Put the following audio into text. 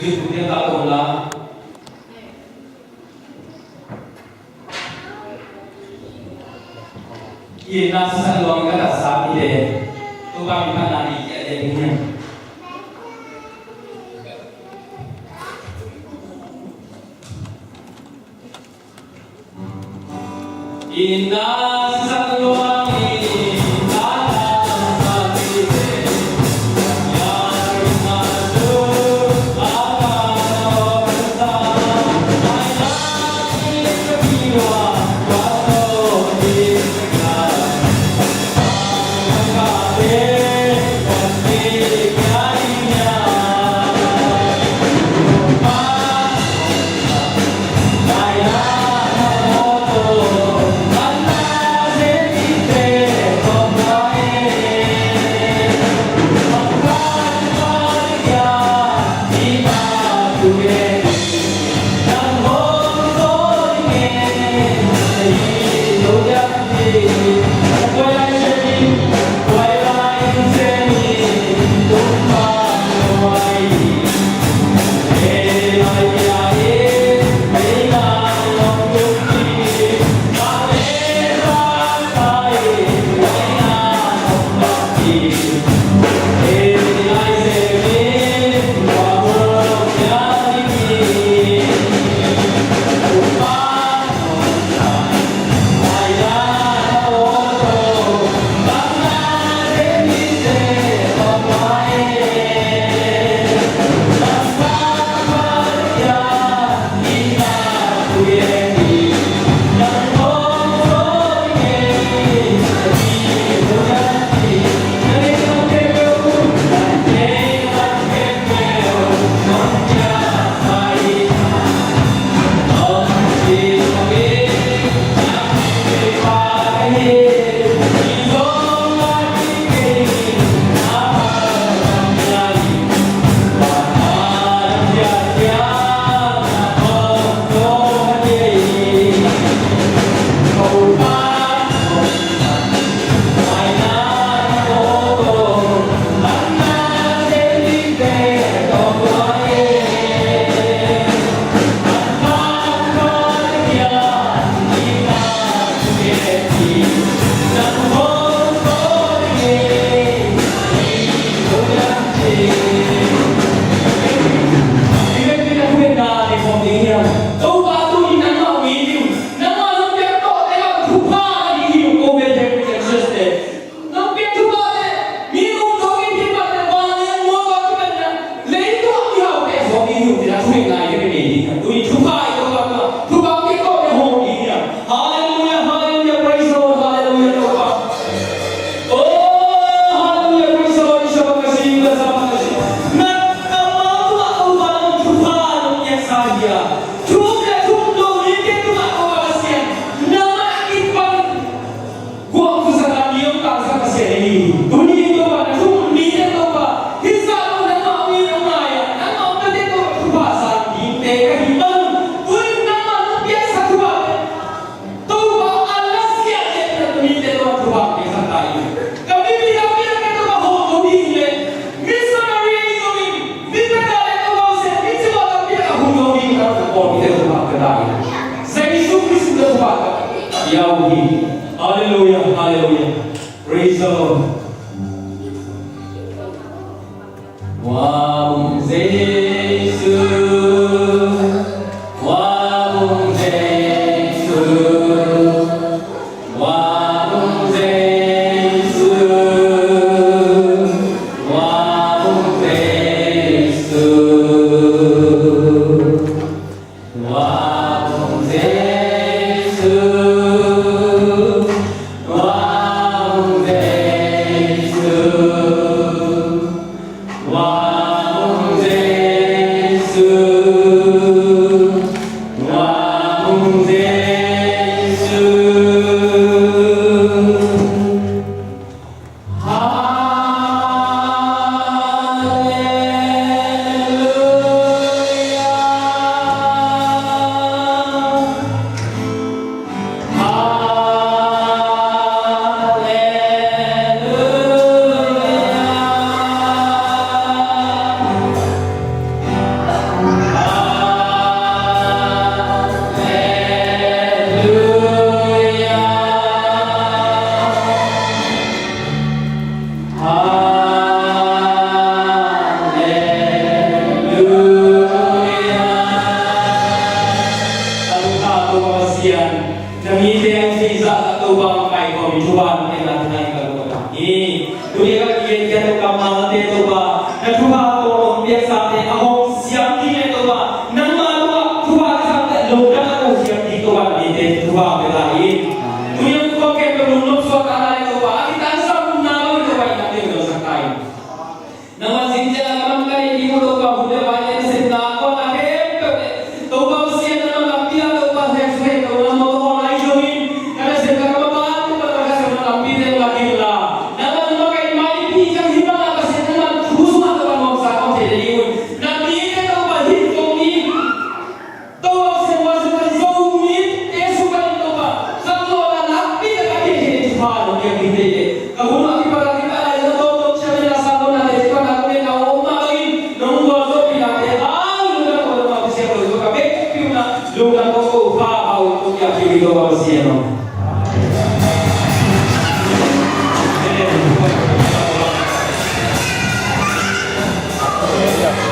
Dia tak pula. Ia nasi luang kata sapi deh. Tu kami kan nari ada punya. Indah sisa luang ini. Hallelujah, hallelujah. Praise the Lord. Wow, Wow, tuba kai ko mi tuba ni la nai ka ko ta ni dunia ka ye ya to kamal te tuba na tuba ko biak sa te ahong siam ni ne tuba nang ma tuba sa te lo ka ko siam ni tuba ni te tuba be la ni dunia ko ke ko lu so ka la tuba kita sa na lo tuba ina te lo sa kai na ma jinja kam kai ni ko tuba bude ba ne se na ko na he tuba siam na ma pia tuba he se ko na mo ko lai jo min kana se ka ma ba tu ka ka se na pi de la ni la na ma no kai mai pi jang hi ba ka se na khus ma ka mo sa ko te ni na pi ke tuba hi ko ni tuba se wa se ka zo ni e su ka tuba sa lo la na pi ka ki ni ha no ke ki de ka hu ma ki pa ka ki pa la yo to to che na sa ko na de ka na ko na o ma ba ni no mo zo pi la de a lu na ko ma se ko zo ka be pi na lu na ko pa au to ya ki do ba se no